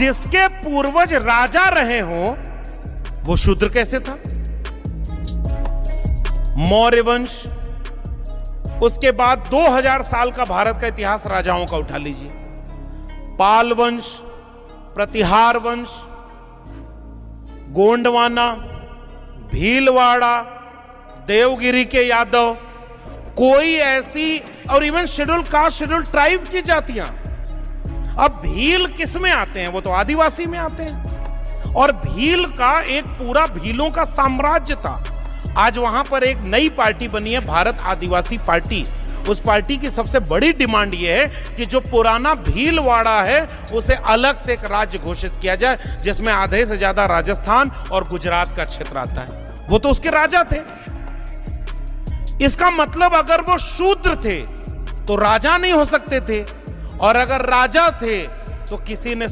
जिसके पूर्वज राजा रहे हों वो शूद्र कैसे था? मौर्य वंश, उसके बाद 2000 साल का भारत का इतिहास राजाओं का उठा लीजिए। पाल वंश, प्रतिहार वंश, गोंडवाना, भीलवाड़ा, देवगिरी के यादव, कोई ऐसी, और even schedule caste, schedule tribe की जातियां। अब भील किस में आते हैं? वो तो आदिवासी में आते हैं। और भील का एक पूरा भीलों का साम्राज्य था। आज वहां पर एक नई पार्टी बनी है, भारत आदिवासी पार्टी। उस पार्टी की सबसे बड़ी डिमांड यह है कि जो पुराना भीलवाड़ा है उसे अलग से एक राज्य घोषित किया जाए, जिसमें आधे से ज्यादा राजस्थान और गुजरात का क्षेत्र आता है। वो तो उसके राजा थे। इसका मतलब अगर वो शूद्र थे तो राजा नहीं हो सकते थे, और अगर राजा थे तो किसी ने